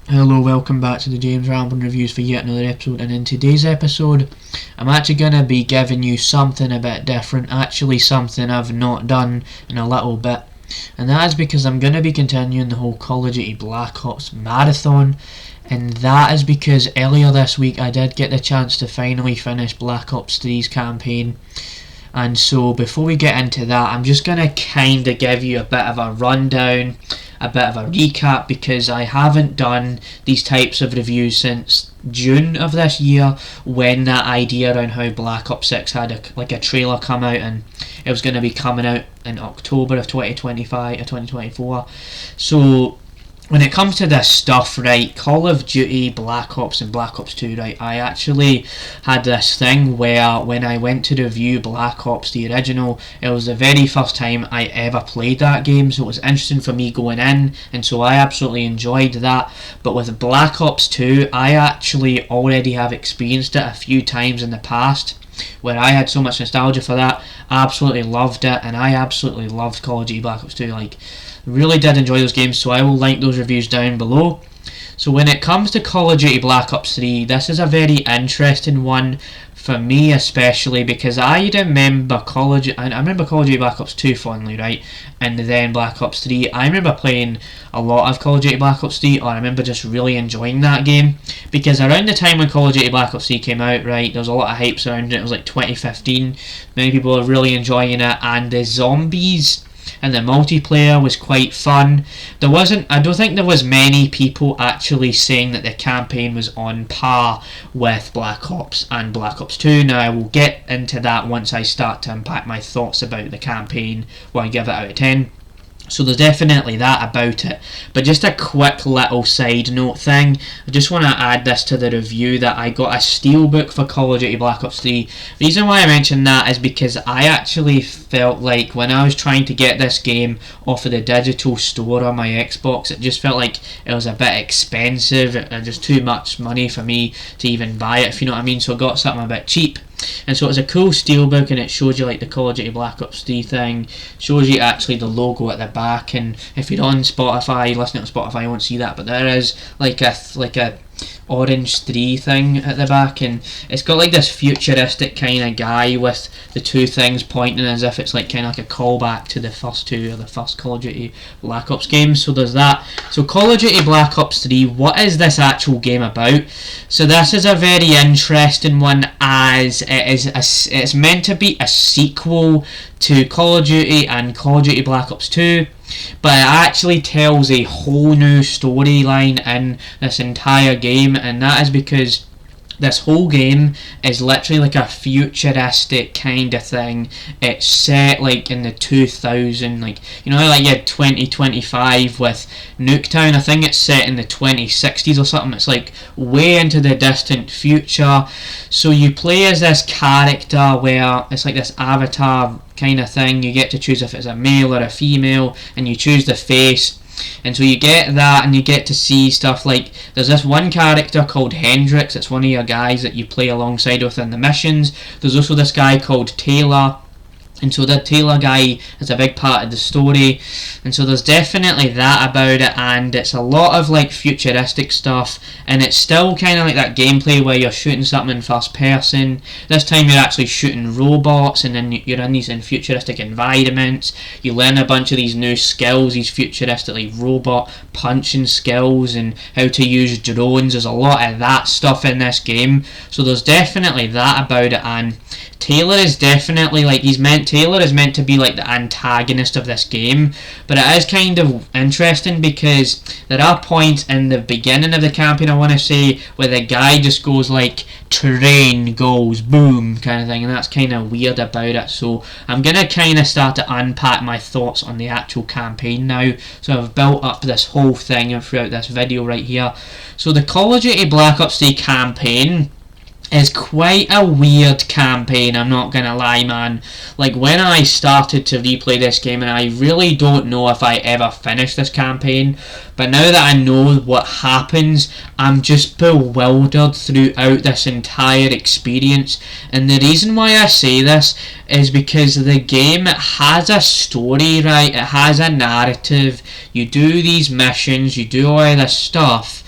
Hello, welcome back to the James Rambling Reviews for yet another episode, and in today's episode I'm actually going to be giving you something a bit different, actually something I've not done in a little bit, and that is because I'm going to be continuing the whole Call of Duty Black Ops marathon, and that is because earlier this week I did get the chance to finally finish Black Ops 3's campaign. And so before we get into that, I'm just going to kind of give you a bit of a rundown, a bit of a recap, because I haven't done these types of reviews since June of this year, when that idea around how Black Ops 6 had a trailer come out, and it was going to be coming out in October of 2025 or 2024. So when it comes to this stuff, right, Call of Duty, Black Ops and Black Ops 2, right, I actually had this thing where when I went to review Black Ops, the original, it was the very first time I ever played that game, so it was interesting for me going in, and so I absolutely enjoyed that. But with Black Ops 2, I actually already have experienced it a few times in the past, where I had so much nostalgia for that. I absolutely loved it, and I absolutely loved Call of Duty Black Ops 2, really did enjoy those games, so I will link those reviews down below. So when it comes to Call of Duty Black Ops 3, this is a very interesting one for me, especially because I remember Call of Duty Black Ops 2 fondly, right, and then Black Ops 3. I remember playing a lot of Call of Duty Black Ops 3, or I remember just really enjoying that game, because around the time when Call of Duty Black Ops 3 came out, right, there was a lot of hype around it. It was like 2015, many people were really enjoying it, and the zombies and the multiplayer was quite fun. I don't think there was many people actually saying that the campaign was on par with Black Ops and Black Ops 2. Now I will get into that once I start to unpack my thoughts about the campaign, where I give it out of 10. So there's definitely that about it. But just a quick little side note thing, I just want to add this to the review, that I got a steelbook for Call of Duty Black Ops 3. The reason why I mention that is because I actually felt like when I was trying to get this game off of the digital store on my Xbox, it just felt like it was a bit expensive and just too much money for me to even buy it, if you know what I mean. So I got something a bit cheap. And so it's a cool steelbook, and it shows you like the Call of Duty Black Ops 3 thing, shows you actually the logo at the back, and if you're on Spotify, listening to Spotify, you won't see that, but there is like a orange 3 thing at the back, and it's got like this futuristic kind of guy with the two things pointing as if it's like kind of like a callback to the first two, or the first Call of Duty Black Ops game. So there's that. So Call of Duty Black Ops 3, what is this actual game about? So this is a very interesting one, as it's meant to be a sequel to Call of Duty and Call of Duty Black Ops 2, but it actually tells a whole new storyline in this entire game, and that is because this whole game is literally like a futuristic kind of thing. It's set like in the 2000, like, you know, like you had 2025 with Nuketown. I think it's set in the 2060s or something. It's like way into the distant future. So you play as this character where it's like this avatar kind of thing. You get to choose if it's a male or a female, and you choose the face. And so you get that, and you get to see stuff like, there's this one character called Hendrix. It's one of your guys that you play alongside with in the missions. There's also this guy called Taylor, and so the Taylor guy is a big part of the story, and so there's definitely that about it, and it's a lot of like futuristic stuff, and it's still kind of like that gameplay where you're shooting something in first person. This time you're actually shooting robots, and then you're in these futuristic environments. You learn a bunch of these new skills, these futuristic like robot punching skills, and how to use drones. There's a lot of that stuff in this game, so there's definitely that about it. And Taylor is definitely like, Taylor is meant to be like the antagonist of this game, but it is kind of interesting because there are points in the beginning of the campaign, I want to say, where the guy just goes like, terrain goes boom kind of thing, and that's kind of weird about it. So I'm going to kind of start to unpack my thoughts on the actual campaign now. So I've built up this whole thing throughout this video right here. So the Call of Duty Black Ops 3 campaign is quite a weird campaign, I'm not gonna lie, man. Like, when I started to replay this game, and I really don't know if I ever finished this campaign, but now that I know what happens, I'm just bewildered throughout this entire experience. And the reason why I say this is because the game has a story, right? It has a narrative. You do these missions, you do all this stuff.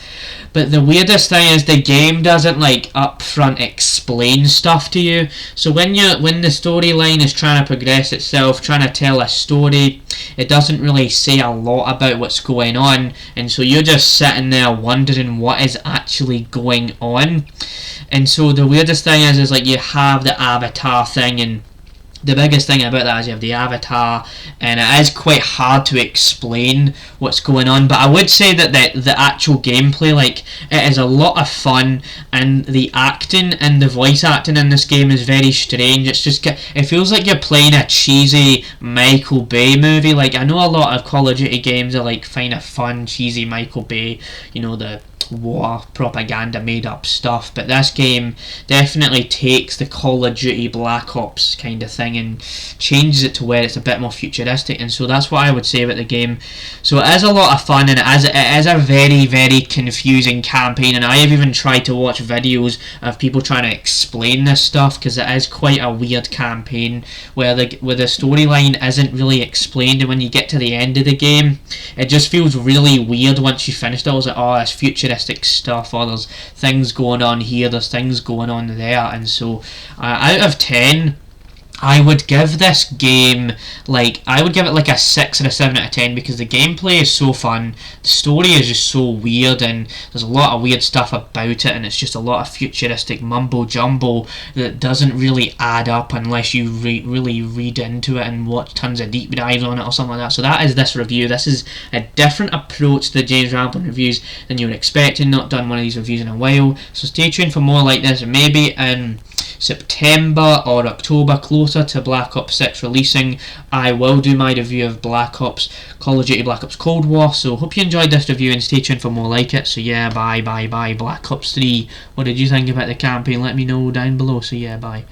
But the weirdest thing is the game doesn't like upfront explain stuff to you. So when the storyline is trying to progress itself, trying to tell a story, it doesn't really say a lot about what's going on, and so you're just sitting there wondering what is actually going on. And so the weirdest thing is like you have the avatar thing, and the biggest thing about that is you have the avatar, and it is quite hard to explain what's going on. But I would say that the actual gameplay, like, it is a lot of fun, and the acting and the voice acting in this game is very strange. It feels like you're playing a cheesy Michael Bay movie. Like, I know a lot of Call of Duty games are like kind of fun, cheesy Michael Bay, you know, the war propaganda made up stuff, but this game definitely takes the Call of Duty Black Ops kind of thing and changes it to where it's a bit more futuristic, and so that's what I would say about the game. So it is a lot of fun, and it is a very, very confusing campaign, and I have even tried to watch videos of people trying to explain this stuff, because it is quite a weird campaign where the storyline isn't really explained, and when you get to the end of the game, it just feels really weird once you finish it. I was like, oh, it's futuristic stuff, or there's things going on here, there's things going on there, and so out of 10, I would give this game I would give it like a 6 or a 7 out of 10, because the gameplay is so fun, the story is just so weird, and there's a lot of weird stuff about it, and it's just a lot of futuristic mumbo jumbo that doesn't really add up unless you really read into it and watch tons of deep dives on it or something like that. So that is this review. This is a different approach to the James Ramblin reviews than you would expect. Not done one of these reviews in a while, so stay tuned for more like this, and maybe in September or October, closer to Black Ops 6 releasing, I will do my review of Call of Duty Black Ops Cold War. So hope you enjoyed this review, and stay tuned for more like it. So yeah, bye. Black Ops 3, what did you think about the campaign? Let me know down below. So yeah, bye.